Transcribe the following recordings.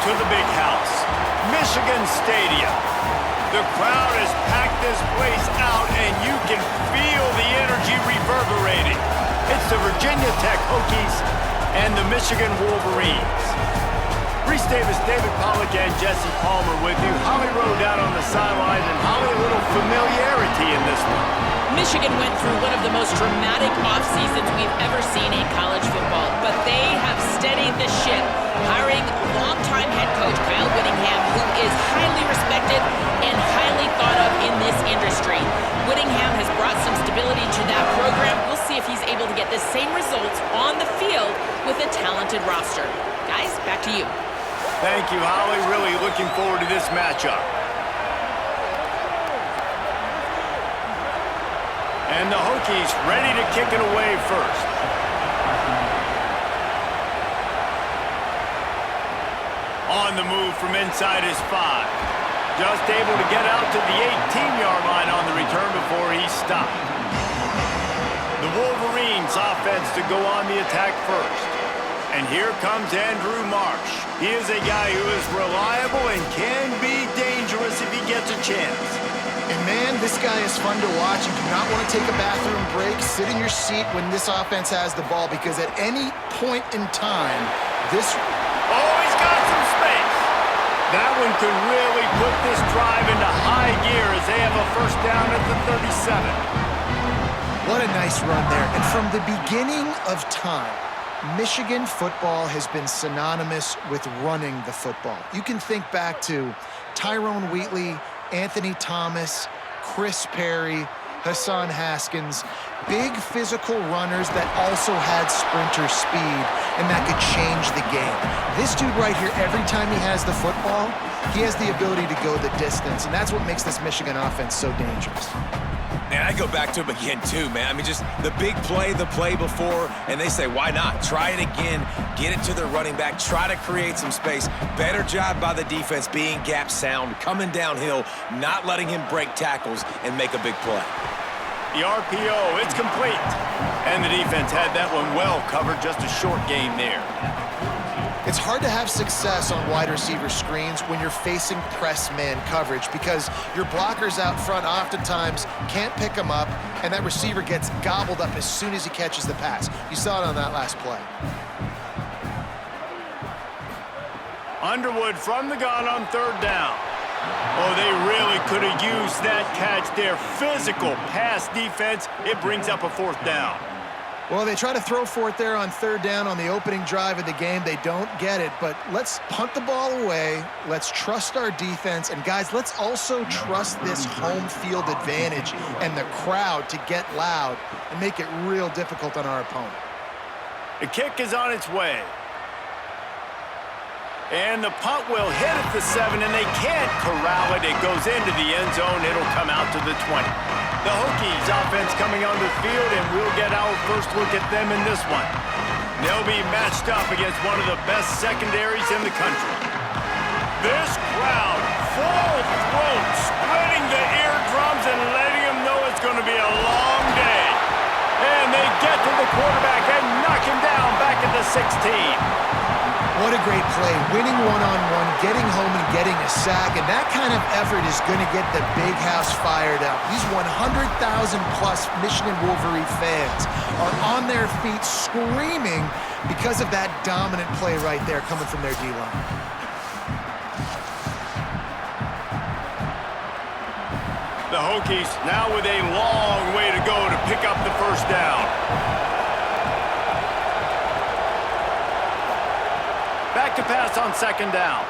to the big house, Michigan Stadium. The crowd has packed this place out, and you can feel the energy reverberating. It's the Virginia Tech Hokies and the Michigan Wolverines. Reese Davis, David Pollack, and Jesse Palmer with you. Holly Rowe down on the sideline, and Holly, a little familiarity in this one. Michigan went through one of the most dramatic off-seasons we've ever seen in college football, but they have steadied the ship, hiring longtime head coach Kyle Whittingham, who is highly respected and highly thought of in this industry. Whittingham has brought some stability to that program. We'll see if he's able to get the same results on the field with a talented roster. Guys, back to you. Thank you, Holly. Really looking forward to this matchup. And the Hokies ready to kick it away first. On the move from inside his 5. Just able to get out to the 18-yard line on the return before he stopped. The Wolverines offense to go on the attack first. And here comes Andrew Marsh. He is a guy who is reliable and can be dangerous if he gets a chance. And man, this guy is fun to watch. You do not want to take a bathroom break, sit in your seat when this offense has the ball, because at any point in time, this... Oh, he's got some space. That one could really put this drive into high gear as they have a first down at the 37. What a nice run there. And from the beginning of time, Michigan football has been synonymous with running the football. You can think back to Tyrone Wheatley, Anthony Thomas, Chris Perry, Hassan Haskins, big physical runners that also had sprinter speed, and that could change the game. This dude right here, every time he has the football, he has the ability to go the distance, and that's what makes this Michigan offense so dangerous. Man, I go back to him again, too, man. I mean, just the big play, the play before, and they say, why not? Try it again, get it to the running back, try to create some space. Better job by the defense being gap sound, coming downhill, not letting him break tackles and make a big play. The RPO, it's complete. And the defense had that one well covered, just a short game there. It's hard to have success on wide receiver screens when you're facing press man coverage, because your blockers out front oftentimes can't pick them up, and that receiver gets gobbled up as soon as he catches the pass. You saw it on that last play. Underwood from the gun on third down. Oh, they really could have used that catch there. Physical pass defense. It brings up a fourth down. Well, they try to throw for it there on third down on the opening drive of the game. They don't get it, but let's punt the ball away. Let's trust our defense. And, guys, let's also trust this home field advantage and the crowd to get loud and make it real difficult on our opponent. The kick is on its way. And the punt will hit at the 7, and they can't corral it. It goes into the end zone. It'll come out to the 20. The Hokies offense coming onto the field, and we'll get our first look at them in this one. They'll be matched up against one of the best secondaries in the country. This crowd, full throat, splitting the eardrums and letting them know it's going to be a long day. And they get to the quarterback and knock him down back at the 16. What a great play, winning one-on-one, getting home and getting a sack, and that kind of effort is going to get the big house fired up. These 100,000-plus Michigan Wolverine fans are on their feet screaming because of that dominant play right there coming from their D-line. The Hokies now with a long way to go to pick up the first down. Back to pass on second down.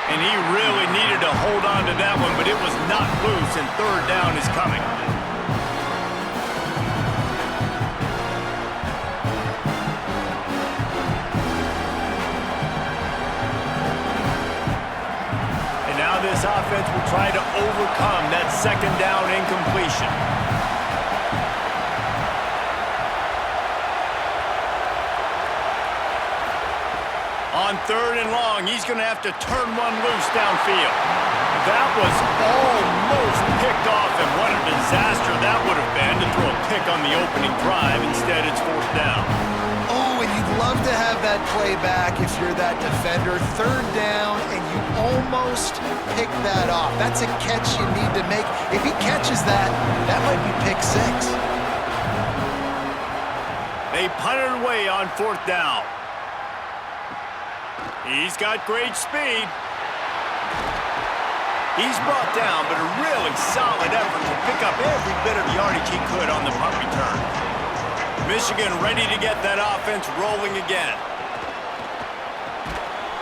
And he really needed to hold on to that one, but it was not loose, and third down is coming. And now this offense will try to overcome that second down incompletion. On third and long, he's going to have to turn one loose downfield. That was almost picked off, and what a disaster that would have been to throw a pick on the opening drive. Instead, it's fourth down. Oh, and you'd love to have that play back if you're that defender. Third down, and you almost pick that off. That's a catch you need to make. If he catches that, that might be pick 6. They punted away on 4th down. He's got great speed. He's brought down, but a really solid effort to pick up every bit of yardage he could on the punt return. Michigan ready to get that offense rolling again.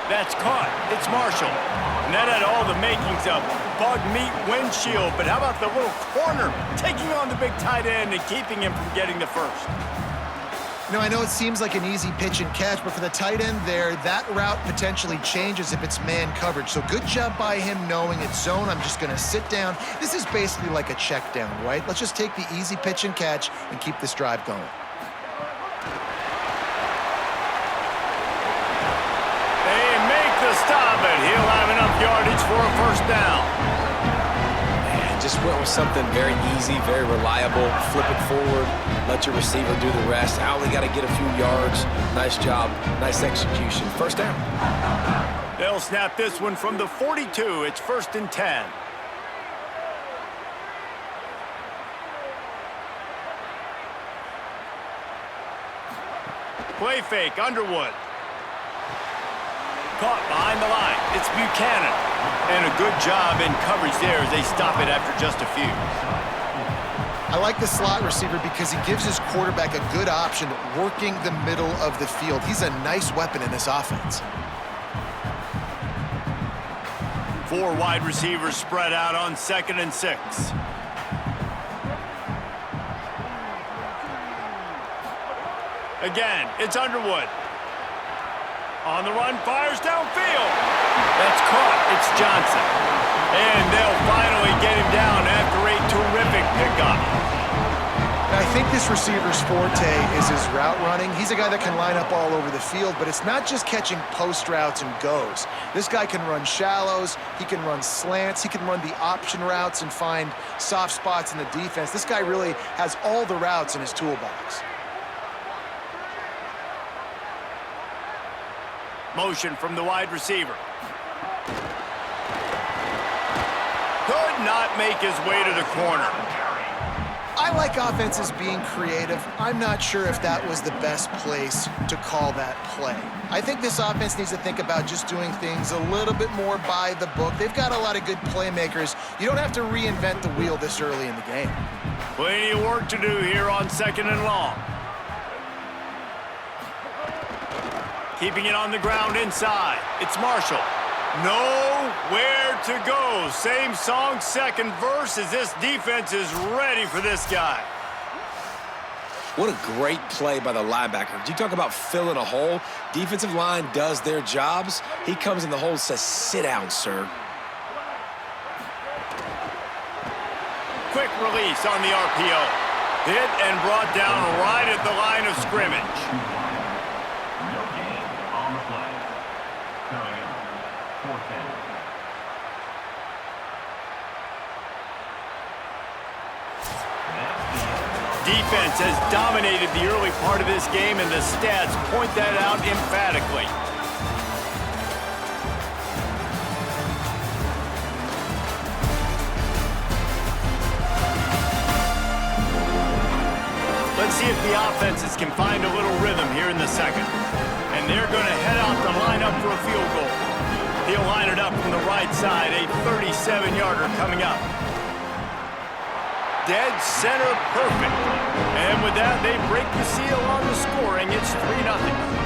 That's caught. It's Marshall. And that had all the makings of bug meat windshield. But how about the little corner taking on the big tight end and keeping him from getting the first? You know, I know it seems like an easy pitch and catch, but for the tight end there, that route potentially changes if it's man coverage. So good job by him knowing it's zone. I'm just going to sit down. This is basically like a check down, right? Let's just take the easy pitch and catch and keep this drive going. They make the stop, but he'll have enough yardage for a first down. Just went with something very easy, very reliable. Flip it forward, let your receiver do the rest. I only got to get a few yards. Nice job, nice execution. First down. They'll snap this one from the 42. It's 1st and 10. Play fake, Underwood. Caught behind the line. It's Buchanan. And a good job in coverage there as they stop it after just a few. I like the slot receiver because he gives his quarterback a good option working the middle of the field. He's a nice weapon in this offense. 4 wide receivers spread out on 2nd and 6. Again, it's Underwood. On the run, fires downfield. That's caught. It's Johnson. And they'll finally get him down after a terrific pickup. I think this receiver's forte is his route running. He's a guy that can line up all over the field, but it's not just catching post routes and goes. This guy can run shallows. He can run slants. He can run the option routes and find soft spots in the defense. This guy really has all the routes in his toolbox. Motion from the wide receiver. Could not make his way to the corner. I like offenses being creative. I'm not sure if that was the best place to call that play. I think this offense needs to think about just doing things a little bit more by the book. They've got a lot of good playmakers. You don't have to reinvent the wheel this early in the game. Plenty of work to do here on 2nd and long. Keeping it on the ground inside. It's Marshall. Nowhere to go. Same song, second verse, as this defense is ready for this guy. What a great play by the linebacker. You talk about filling a hole. Defensive line does their jobs. He comes in the hole and says, sit down, sir. Quick release on the RPO. Hit and brought down right at the line of scrimmage. Defense has dominated the early part of this game, and the stats point that out emphatically. Let's see if the offenses can find a little rhythm here in the second. And they're going to head out to line up for a field goal. He'll line it up from the right side, a 37-yarder coming up. Dead center perfect. And with that, they break the seal on the scoring. It's 3-0.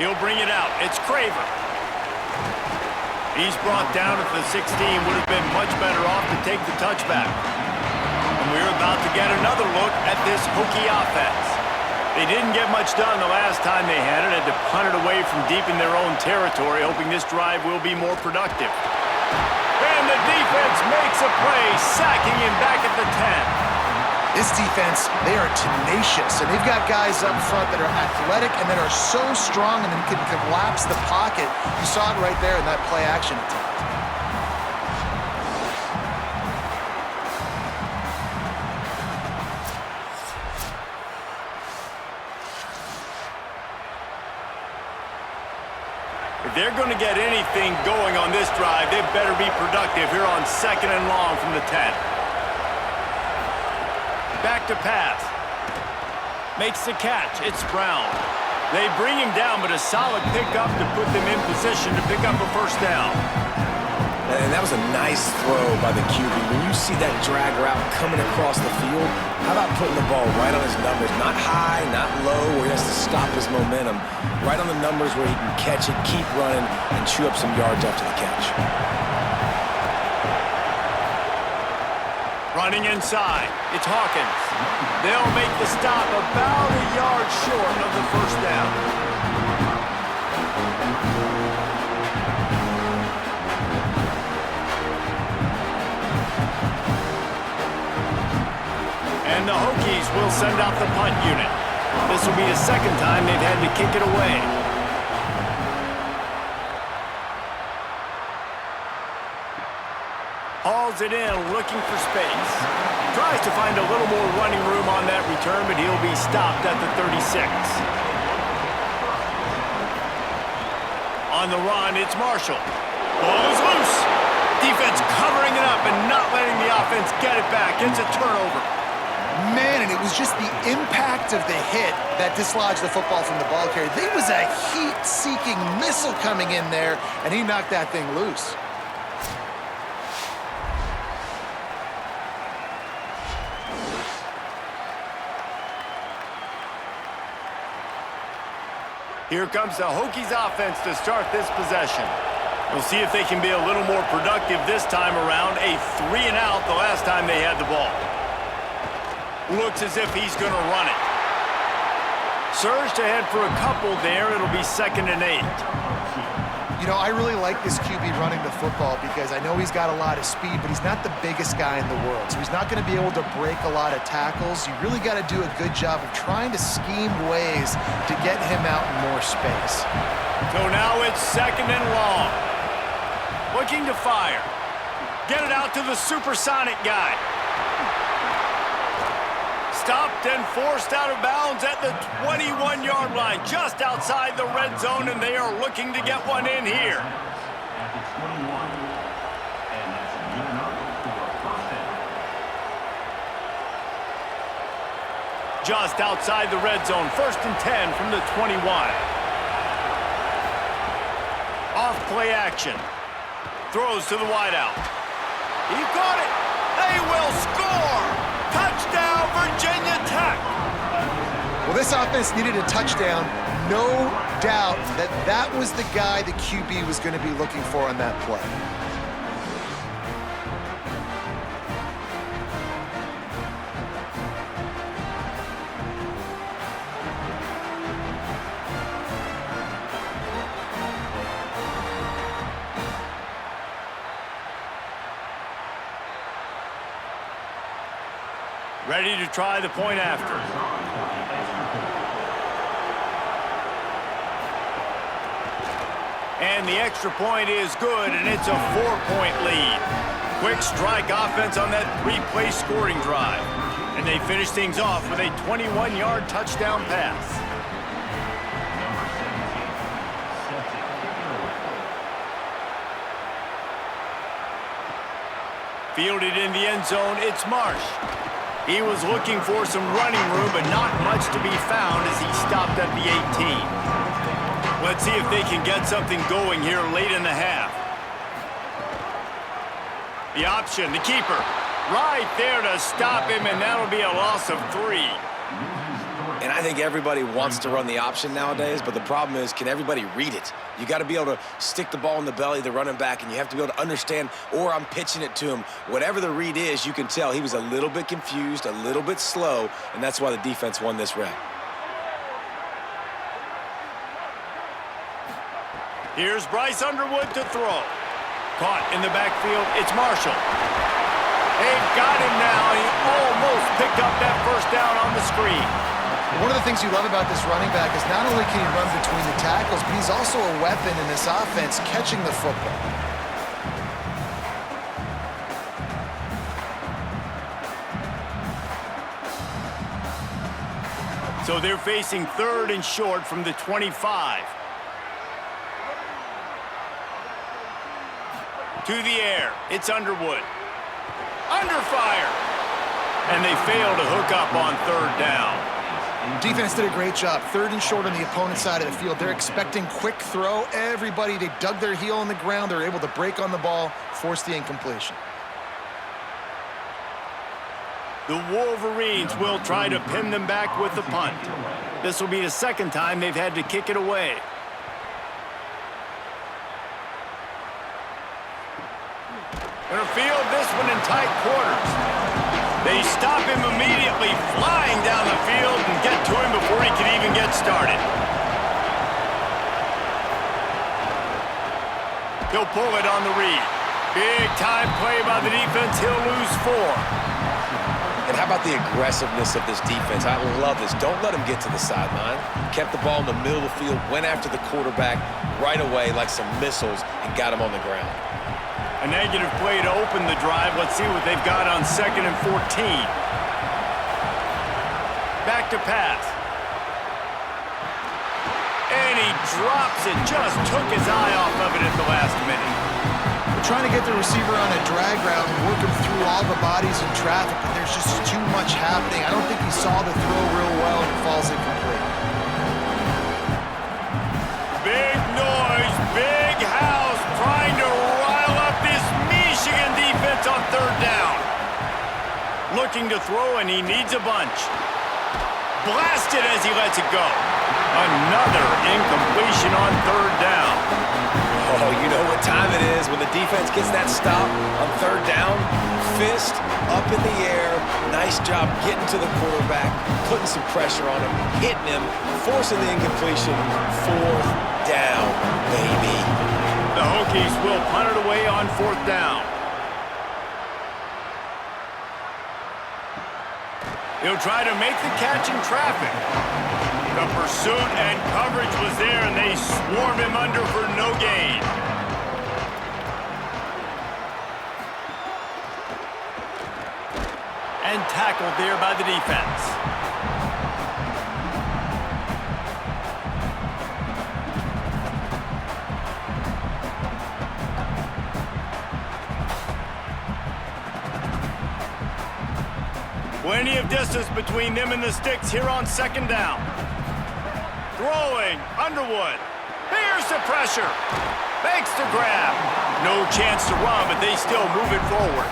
He'll bring it out. It's Craver. He's brought down at the 16. Would have been much better off to take the touchback. And we're about to get another look at this Hokie offense. They didn't get much done the last time they had it. Had to punt it away from deep in their own territory, hoping this drive will be more productive. And the defense makes a play, sacking him back at the 10. This defense, they are tenacious, and they've got guys up front that are athletic and that are so strong and then can collapse the pocket. You saw it right there in that play action attempt. If they're going to get anything going on this drive, they better be productive here on 2nd and long from the 10. Back to pass. Makes the catch. It's Brown. They bring him down, but a solid pickup to put them in position to pick up a first down. And that was a nice throw by the QB. When you see that drag route coming across the field, how about putting the ball right on his numbers? Not high, not low, where he has to stop his momentum. Right on the numbers where he can catch it, keep running, and chew up some yards after the catch. Running inside, it's Hawkins. They'll make the stop about a yard short of the first down. And the Hokies will send out the punt unit. This will be the second time they've had to kick it away. Hauls it in, looking for space. Tries to find a little more running room on that return, but he'll be stopped at the 36. On the run, it's Marshall. Ball is loose. Defense covering it up and not letting the offense get it back. It's a turnover. Man, and it was just the impact of the hit that dislodged the football from the ball carrier. There was a heat-seeking missile coming in there, and he knocked that thing loose. Here comes the Hokies offense to start this possession. We'll see if they can be a little more productive this time around. A 3-and-out the last time they had the ball. Looks as if he's going to run it. Surged ahead for a couple there. It'll be 2nd and 8. You know, I really like this QB running the football because I know he's got a lot of speed, but he's not the biggest guy in the world. So he's not going to be able to break a lot of tackles. You really got to do a good job of trying to scheme ways to get him out in more space. So now it's 2nd and long. Looking to fire. Get it out to the supersonic guy. Stopped and forced out of bounds at the 21-yard line, just outside the red zone, and they are looking to get one in here. Just outside the red zone, 1st and 10 from the 21. Off play action. Throws to the wideout. He caught it. They will score. Touchdown, Virginia Tech. Well, this offense needed a touchdown. No doubt that that was the guy the QB was going to be looking for on that play. Ready to try the point after. And the extra point is good, and it's a 4-point lead. Quick strike offense on that 3-play scoring drive. And they finish things off with a 21-yard touchdown pass. Fielded in the end zone, it's Marsh. He was looking for some running room, but not much to be found as he stopped at the 18. Let's see if they can get something going here late in the half. The option, the keeper, right there to stop him, and that'll be a loss of 3. And I think everybody wants to run the option nowadays, but the problem is, can everybody read it? You got to be able to stick the ball in the belly of the running back, and you have to be able to understand, or I'm pitching it to him. Whatever the read is, you can tell he was a little bit confused, a little bit slow, and that's why the defense won this rep. Here's Bryce Underwood to throw. caught in the backfield. It's Marshall. They've got him now. He almost picked up that first down on the screen. One of the things you love about this running back is not only can he run between the tackles, but he's also a weapon in this offense catching the football. So they're facing 3rd and short from the 25. To the air, it's Underwood. Under fire. And they fail to hook up on 3rd down. Defense did a great job. 3rd and short on the opponent's side of the field. They're expecting quick throw. Everybody, they dug their heel in the ground. They're able to break on the ball, force the incompletion. The Wolverines will try to pin them back with the punt. This will be the 2nd time they've had to kick it away. Gonna field this one in tight quarters. They stop him immediately, flying down the field and get to him before he can even get started. He'll pull it on the read. Big time play by the defense. He'll lose 4. And how about the aggressiveness of this defense? I love this. Don't let them get to the sideline. Kept the ball in the middle of the field, went after the quarterback right away like some missiles and got him on the ground. A negative play to open the drive. Let's see what they've got on 2nd and 14. Back to pass. And he drops it. Just took his eye off of it at the last minute. They're trying to get the receiver on a drag route and work him through all the bodies in traffic, but there's just too much happening. I don't think he saw the throw real well and it falls incomplete. Big noise, big house, trying to rile up this Michigan defense on 3rd down. Looking to throw, and he needs a bunch. Blasted as he lets it go. Another incompletion on 3rd down. Oh, you know what time it is when the defense gets that stop on 3rd down. Fist up in the air. Nice job getting to the quarterback, putting some pressure on him, hitting him, forcing the incompletion. 4th down, baby. The Hokies will punt it away on 4th down. He'll try to make the catch in traffic. The pursuit and coverage was there, and they swarm him under for no gain. And tackled there by the defense. Plenty of distance between them and the sticks here on 2nd down. Throwing, Underwood. Here's the pressure. Makes the grab. No chance to run, but they still move it forward.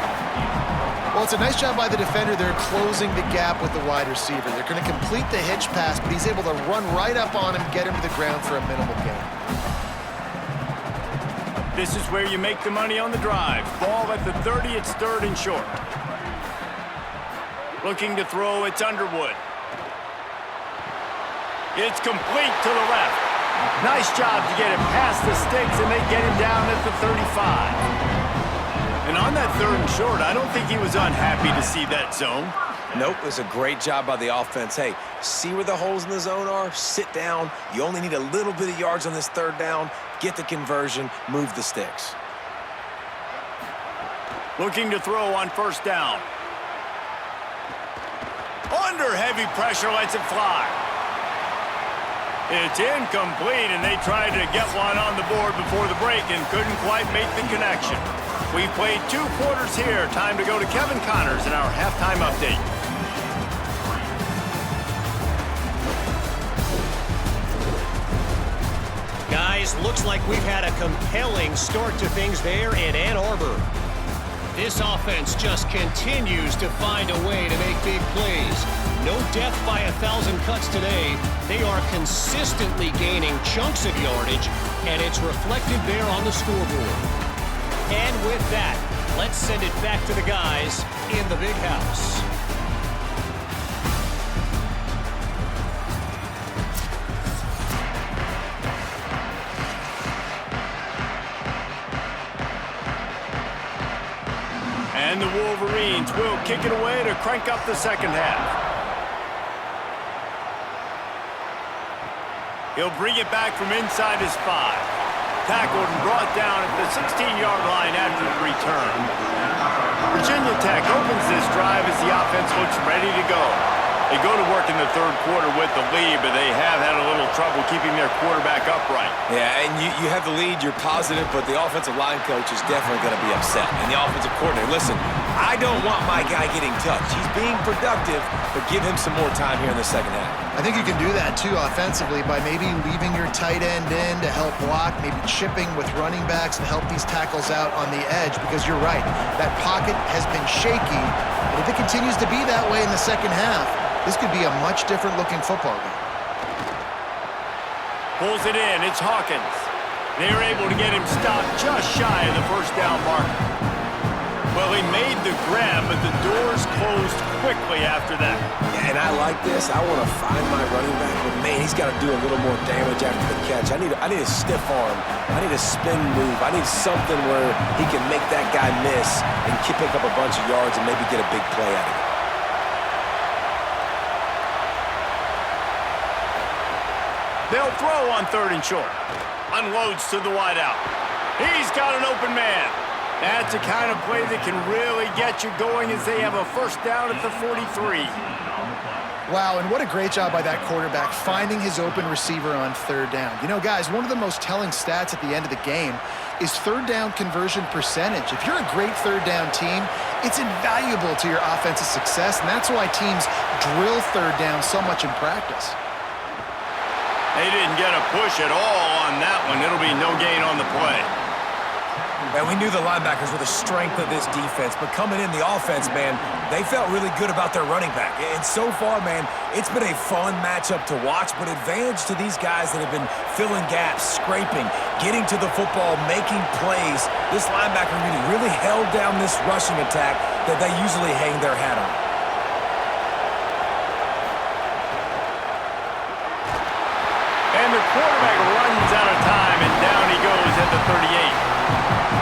Well, it's a nice job by the defender. They're closing the gap with the wide receiver. They're going to complete the hitch pass, but he's able to run right up on him, get him to the ground for a minimal gain. This is where you make the money on the drive. Ball at the 30, it's 3rd and short. Looking to throw, it's Underwood. It's complete to the left. Nice job to get him past the sticks, and they get him down at the 35. And on that 3rd and short, I don't think he was unhappy to see that zone. Nope, it was a great job by the offense. Hey, see where the holes in the zone are? Sit down. You only need a little bit of yards on this 3rd down. Get the conversion, move the sticks. Looking to throw on 1st down. Under heavy pressure, lets it fly. It's incomplete, and they tried to get one on the board before the break and couldn't quite make the connection. We've played 2 quarters here. Time to go to Kevin Connors in our halftime update. Guys, looks like we've had a compelling start to things there in Ann Arbor. This offense just continues to find a way to make big plays. No death by 1,000 cuts today. They are consistently gaining chunks of yardage, and it's reflected there on the scoreboard. And with that, let's send it back to the guys in the big house. And the Wolverines will kick it away to crank up the second half. He'll bring it back from inside his 5. Tackled and brought down at the 16-yard line after the return. Virginia Tech opens this drive as the offense looks ready to go. They go to work in the third quarter with the lead, but they have had a little trouble keeping their quarterback upright. Yeah, and you have the lead, you're positive, but the offensive line coach is definitely going to be upset. And the offensive coordinator, listen, I don't want my guy getting touched. He's being productive, but give him some more time here in the second half. I think you can do that, too, offensively, by maybe leaving your tight end in to help block, maybe chipping with running backs to help these tackles out on the edge, because you're right, that pocket has been shaky, and if it continues to be that way in the second half, this could be a much different-looking football game. Pulls it in. It's Hawkins. They were able to get him stopped just shy of the first down marker. Well, he made the grab, but the doors closed quickly after that. Yeah, and I like this. I want to find my running back, but man, he's got to do a little more damage after the catch. I need a stiff arm. I need a spin move. I need something where he can make that guy miss and pick up a bunch of yards and maybe get a big play out of it. They'll throw on 3rd and short. Unloads to the wideout. He's got an open man. That's the kind of play that can really get you going as they have a first down at the 43. Wow, and what a great job by that quarterback finding his open receiver on 3rd down. You know, guys, one of the most telling stats at the end of the game is 3rd down conversion percentage. If you're a great 3rd down team, it's invaluable to your offensive success, and that's why teams drill 3rd down so much in practice. They didn't get a push at all on that one. It'll be no gain on the play. And we knew the linebackers were the strength of this defense, but coming in the offense, man, they felt really good about their running back. And so far, man, it's been a fun matchup to watch, but advantage to these guys that have been filling gaps, scraping, getting to the football, making plays. This linebacker really held down this rushing attack that they usually hang their hat on. And the quarterback runs out of time, and down he goes at the 38.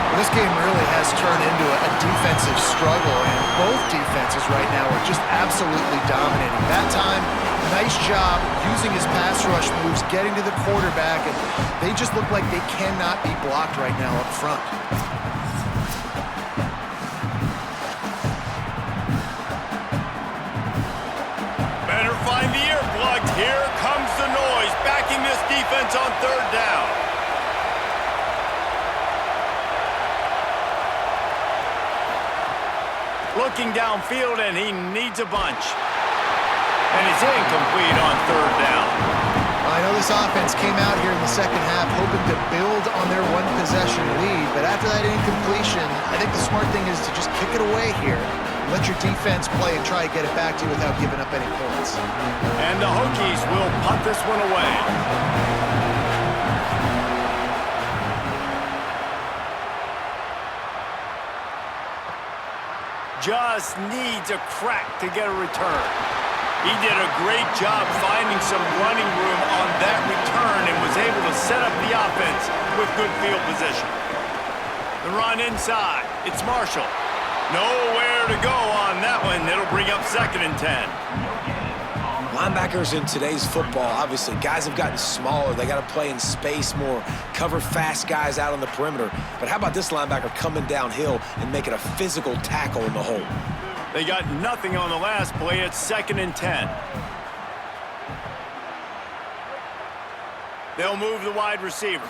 Well, this game really has turned into a defensive struggle, and both defenses right now are just absolutely dominating. That time, nice job using his pass rush moves, getting to the quarterback, and they just look like they cannot be blocked right now up front. Better find the earplugs. Here comes the noise, backing this defense on 3rd down. Looking downfield, and he needs a bunch. And it's incomplete on 3rd down. I know this offense came out here in the second half hoping to build on their one-possession lead, but after that incompletion, I think the smart thing is to just kick it away here. Let your defense play and try to get it back to you without giving up any points. And the Hokies will punt this one away. Just needs a crack to get a return. He did a great job finding some running room on that return and was able to set up the offense with good field position. The run inside. It's Marshall. Nowhere to go on that one. It'll bring up 2nd and 10. Linebackers in today's football, obviously, guys have gotten smaller. They got to play in space more, cover fast guys out on the perimeter. But how about this linebacker coming downhill and making a physical tackle in the hole? They got nothing on the last play. It's 2nd and 10. They'll move the wide receiver.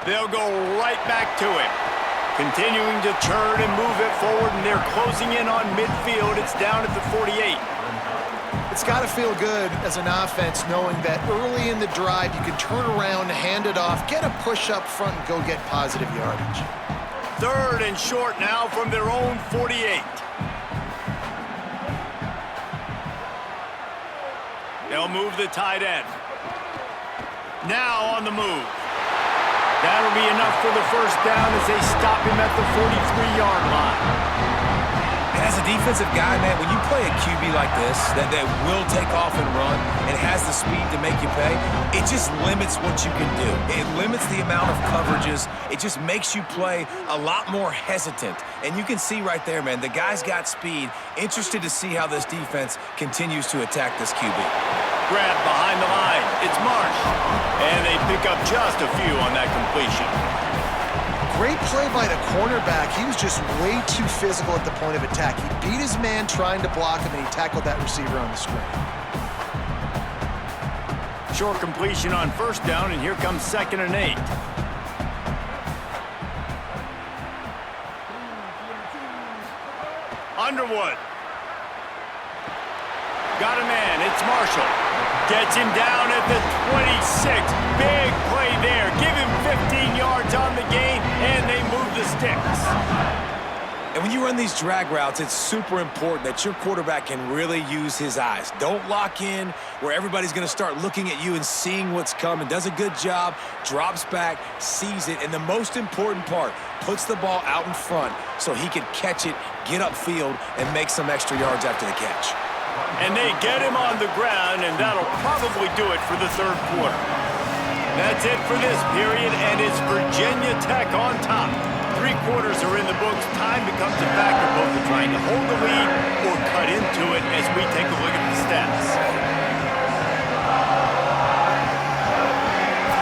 They'll go right back to him. Continuing to turn and move it forward, and they're closing in on midfield. It's down at the 48. It's got to feel good as an offense knowing that early in the drive you can turn around, hand it off, get a push up front, and go get positive yardage. 3rd and short now from their own 48. They'll move the tight end. Now on the move. That'll be enough for the first down as they stop him at the 43-yard line. And as a defensive guy, man, when you play a QB like this that will take off and run and has the speed to make you pay, it just limits what you can do. It limits the amount of coverages. It just makes you play a lot more hesitant. And you can see right there, man, the guy's got speed. Interested to see how this defense continues to attack this QB. Grab behind the line. It's Marsh. And they pick up just a few on that completion. Great play by the cornerback. He was just way too physical at the point of attack. He beat his man trying to block him, and he tackled that receiver on the screen. Short completion on first down, and here comes 2nd and 8. Underwood. Got a man. It's Marshall. Gets him down at the 26. Big play there. Give him 15 yards on the gain, and they move the sticks. And when you run these drag routes, it's super important that your quarterback can really use his eyes. Don't lock in where everybody's going to start looking at you and seeing what's coming. Does a good job, drops back, sees it, and the most important part, puts the ball out in front so he can catch it, get upfield, and make some extra yards after the catch. And they get him on the ground, and that'll probably do it for the 3rd quarter. That's it for this period, and it's Virginia Tech on top. 3 quarters are in the books. Time becomes a factor both in trying to hold the lead or cut into it as we take a look at the stats.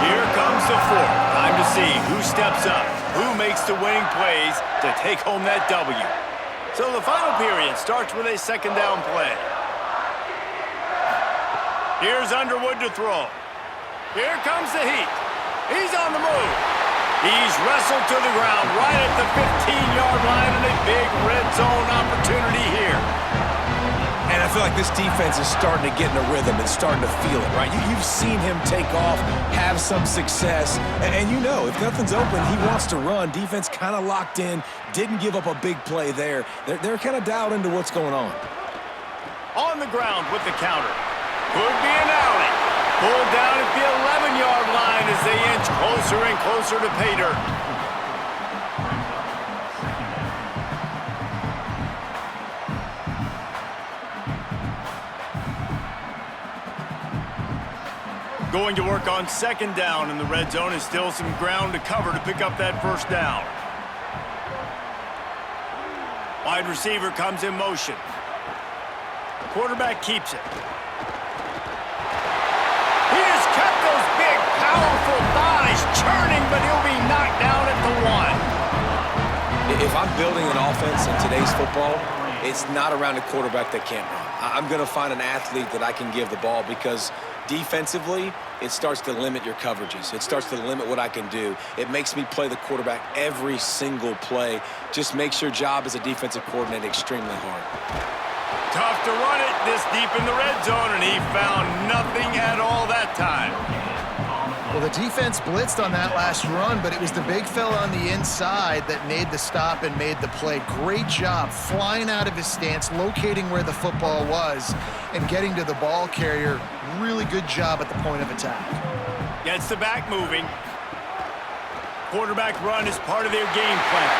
Here comes the 4th. Time to see who steps up, who makes the winning plays to take home that W. So the final period starts with a 2nd down play. Here's Underwood to throw. Here comes the heat. He's on the move. He's wrestled to the ground right at the 15-yard line, and a big red zone opportunity here. And I feel like this defense is starting to get in a rhythm and starting to feel it, right? You've seen him take off, have some success, and you know, if nothing's open, he wants to run. Defense kind of locked in, didn't give up a big play there. They're kind of dialed into what's going on. On the ground with the counter. Could be an alley. Pulled down at the 11-yard line as they inch closer and closer to pay dirt. Going to work on 2nd down in the red zone, and still some ground to cover to pick up that 1st down. Wide receiver comes in motion. Quarterback keeps it. He has kept those big, powerful thighs churning, but he'll be knocked down at the 1. If I'm building an offense in today's football, it's not around a quarterback that can't run. I'm going to find an athlete that I can give the ball because defensively, it starts to limit your coverages. It starts to limit what I can do. It makes me play the quarterback every single play. Just makes your job as a defensive coordinator extremely hard. Tough to run it this deep in the red zone, and he found nothing at all that time. Well, the defense blitzed on that last run, but it was the big fella on the inside that made the stop and made the play. Great job flying out of his stance, locating where the football was, and getting to the ball carrier. Really good job at the point of attack. Gets the back moving. Quarterback run is part of their game plan.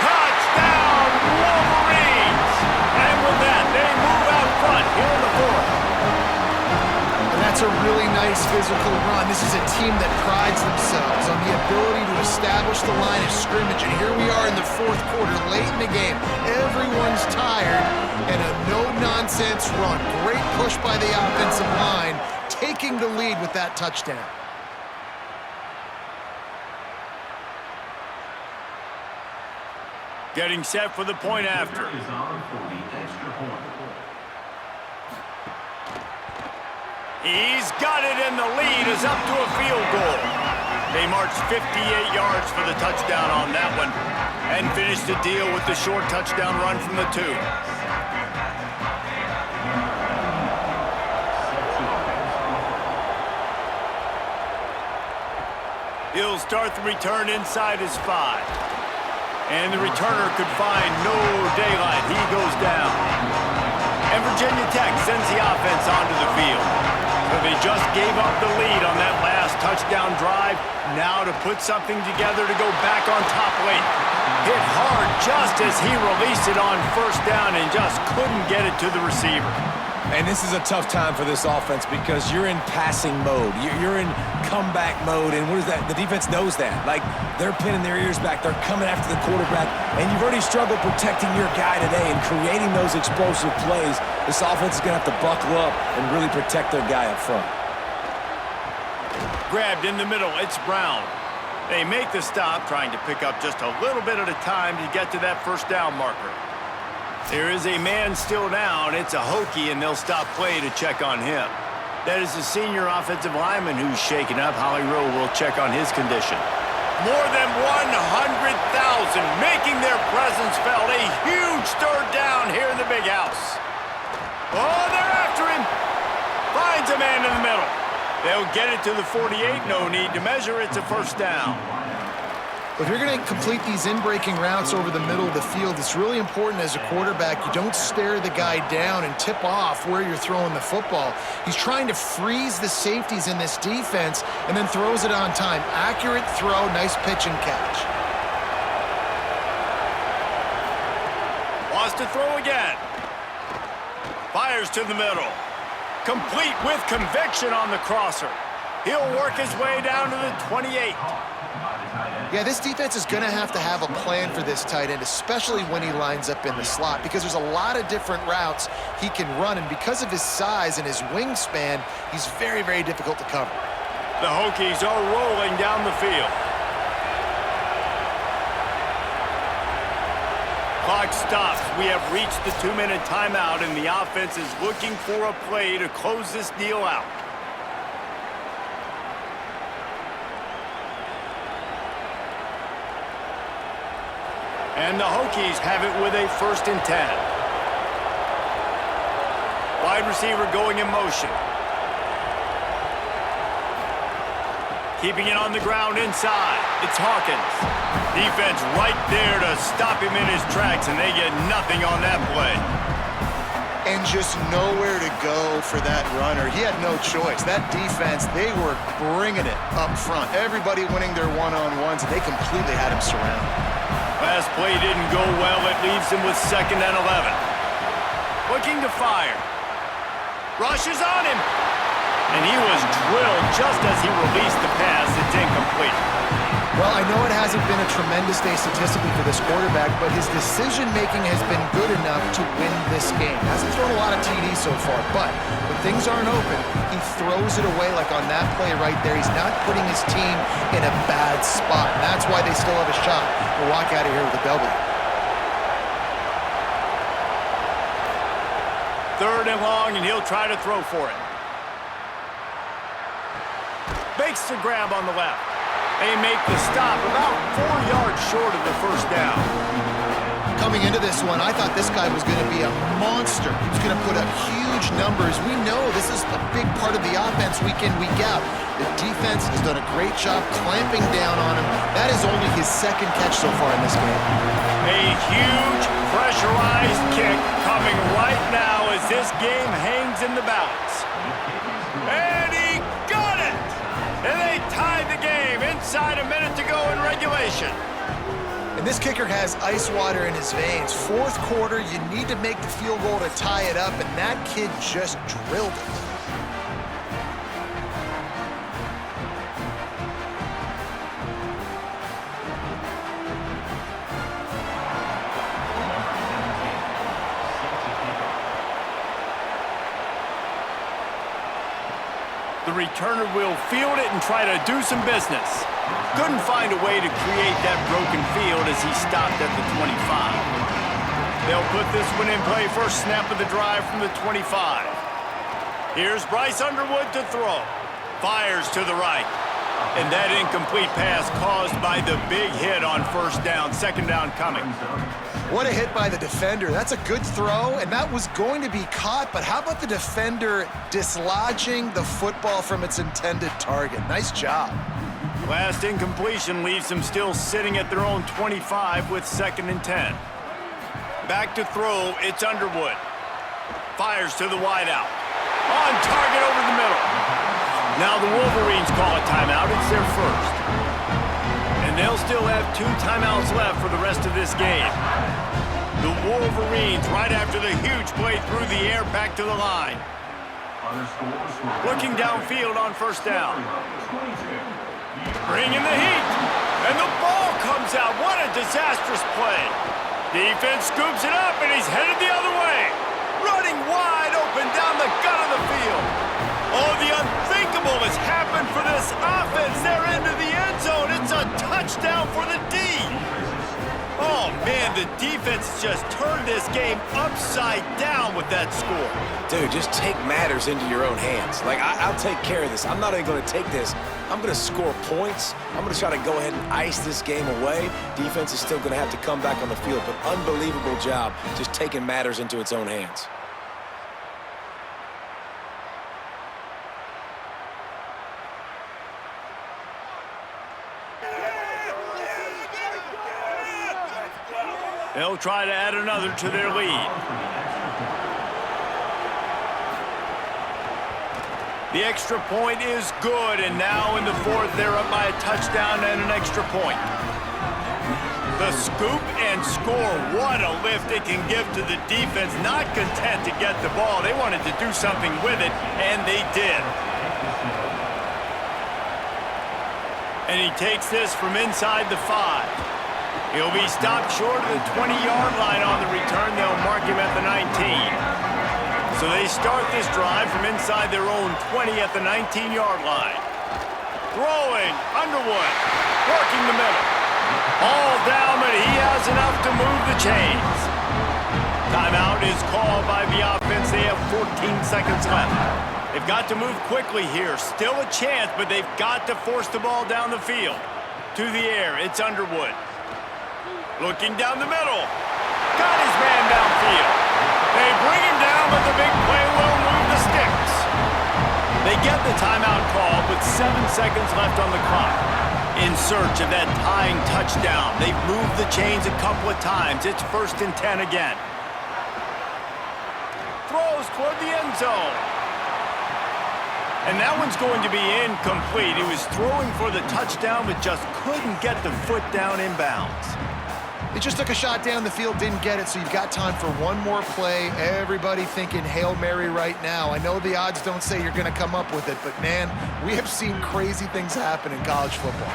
Touchdown, Wolverines! And with that, they move out front here in the 4th. And that's a really nice physical run. This is a team that prides themselves on the ability to establish the line of scrimmage. And here we are in the 4th quarter, late in the game. Everyone's tired, and a no-nonsense run. Great push by the offensive line, taking the lead with that touchdown. Getting set for the point after. He's got it, and the lead is up to a field goal. They marched 58 yards for the touchdown on that one and finished the deal with the short touchdown run from the 2. He'll start the return inside his 5. And the returner could find no daylight. He goes down. And Virginia Tech sends the offense onto the field. So they just gave up the lead on that last touchdown drive. Now to put something together to go back on top late. Hit hard just as he released it on first down and just couldn't get it to the receiver. And this is a tough time for this offense because you're in passing mode. You're in comeback mode, and what is that? The defense knows that. Like, they're pinning their ears back. They're coming after the quarterback, and you've already struggled protecting your guy today and creating those explosive plays. This offense is going to have to buckle up and really protect their guy up front. Grabbed in the middle, it's Brown. They make the stop, trying to pick up just a little bit at a time to get to that first down marker. There is a man still down. It's a Hokie, and they'll stop play to check on him. That is the senior offensive lineman who's shaken up. Holly Rowe will check on his condition. More than 100,000 making their presence felt. A huge third down here in the big house. Oh, they're after him. Finds a man in the middle. They'll get it to the 48. No need to measure. It's a first down. If you're going to complete these in-breaking routes over the middle of the field, it's really important as a quarterback you don't stare the guy down and tip off where you're throwing the football. He's trying to freeze the safeties in this defense and then throws it on time. Accurate throw, nice pitch and catch. Wants to throw again. Fires to the middle. Complete with conviction on the crosser. He'll work his way down to the 28. Yeah, this defense is going to have a plan for this tight end, especially when he lines up in the slot, because there's a lot of different routes he can run, and because of his size and his wingspan, he's very, very difficult to cover. The Hokies are rolling down the field. Clock stops. We have reached the 2-minute timeout, and the offense is looking for a play to close this deal out. And the Hokies have it with a 1st and 10. Wide receiver going in motion. Keeping it on the ground inside. It's Hawkins. Defense right there to stop him in his tracks, and they get nothing on that play. And just nowhere to go for that runner. He had no choice. That defense, they were bringing it up front. Everybody winning their one-on-ones, and they completely had him surrounded. Last play didn't go well. It leaves him with 2nd and 11. Looking to fire. Rushes on him. And he was drilled just as he released the pass. It's incomplete. Well, I know it hasn't been a tremendous day statistically for this quarterback, but his decision-making has been good enough to win this game. Hasn't thrown a lot of TDs so far, but when things aren't open, he throws it away like on that play right there. He's not putting his team in a bad spot, and that's why they still have a shot to walk out of here with a W. 3rd and long, and he'll try to throw for it. Makes the grab on the left. They make the stop about 4 yards short of the first down. Coming into this one, I thought this guy was going to be a monster. He was going to put up huge numbers. We know this is a big part of the offense week in, week out. The defense has done a great job clamping down on him. That is only his 2nd catch so far in this game. A huge pressurized kick coming right now as this game hangs in the balance. And he got it! And they tied the game inside a minute to go in regulation. And this kicker has ice water in his veins. 4th quarter, you need to make the field goal to tie it up, and that kid just drilled it. The returner will field it and try to do some business. Couldn't find a way to create that broken field as he stopped at the 25. They'll put this one in play. First snap of the drive from the 25. Here's Bryce Underwood to throw. Fires to the right. And that incomplete pass caused by the big hit on first down. 2nd down coming. What a hit by the defender. That's a good throw, and that was going to be caught, but how about the defender dislodging the football from its intended target? Nice job. Last incompletion leaves them still sitting at their own 25 with 2nd and 10. Back to throw, it's Underwood. Fires to the wideout. On target over the middle. Now the Wolverines call a timeout. It's their first. And they'll still have 2 timeouts left for the rest of this game. The Wolverines, right after the huge play through the air, back to the line. Looking downfield on first down. Bringing the heat. And the ball comes out. What a disastrous play. Defense scoops it up, and he's headed the other way. Running wide open down the gut of the field. Oh, the unthinkable has happened for this offense. They're into the end zone. It's a touchdown for the D. Oh, man, the defense just turned this game upside down with that score. Dude, just take matters into your own hands. Like, I'll take care of this. I'm not even going to take this. I'm going to score points. I'm going to try to go ahead and ice this game away. Defense is still going to have to come back on the field, but unbelievable job just taking matters into its own hands. They'll try to add another to their lead. The extra point is good, and now in the fourth, they're up by a touchdown and an extra point. The scoop and score, what a lift it can give to the defense. Not content to get the ball. They wanted to do something with it, and they did. And he takes this from inside the 5. He'll be stopped short of the 20-yard line on the return. They'll mark him at the 19. So they start this drive from inside their own 20 at the 19-yard line. Throwing, Underwood, working the middle. All down, but he has enough to move the chains. Timeout is called by the offense. They have 14 seconds left. They've got to move quickly here. Still a chance, but they've got to force the ball down the field. To the air, it's Underwood. Looking down the middle. Got his man downfield. They bring him down, but the big play will move the sticks. They get the timeout call with 7 seconds left on the clock. In search of that tying touchdown. They've moved the chains a couple of times. It's 1st and 10 again. Throws toward the end zone. And that one's going to be incomplete. He was throwing for the touchdown, but just couldn't get the foot down inbounds. He just took a shot down the field, didn't get it, so you've got time for one more play. Everybody thinking Hail Mary right now. I know the odds don't say you're going to come up with it, but, man, we have seen crazy things happen in college football.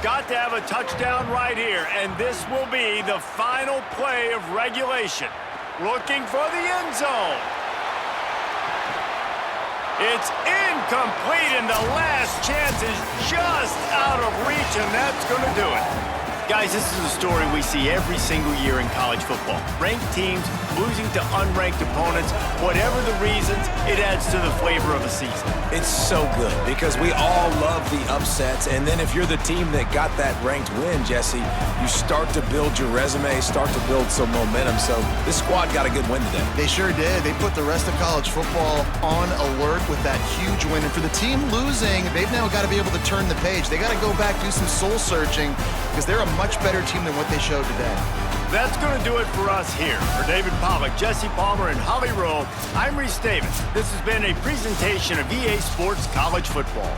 Got to have a touchdown right here, and this will be the final play of regulation. Looking for the end zone. It's incomplete, and the last chance is just out of reach, and that's going to do it. Guys, this is a story we see every single year in college football. Ranked teams losing to unranked opponents. Whatever the reasons, it adds to the flavor of a season. It's so good because we all love the upsets, and then if you're the team that got that ranked win, Jesse, you start to build your resume, start to build some momentum. So this squad got a good win today. They sure did. They put the rest of college football on alert with that huge win. And for the team losing, they've now got to be able to turn the page. They got to go back, do some soul searching, because they're a much better team than what they showed today. That's going to do it for us here. For David Pollack, Jesse Palmer, and Holly Rowe, I'm Reese Davis. This has been a presentation of EA Sports College Football.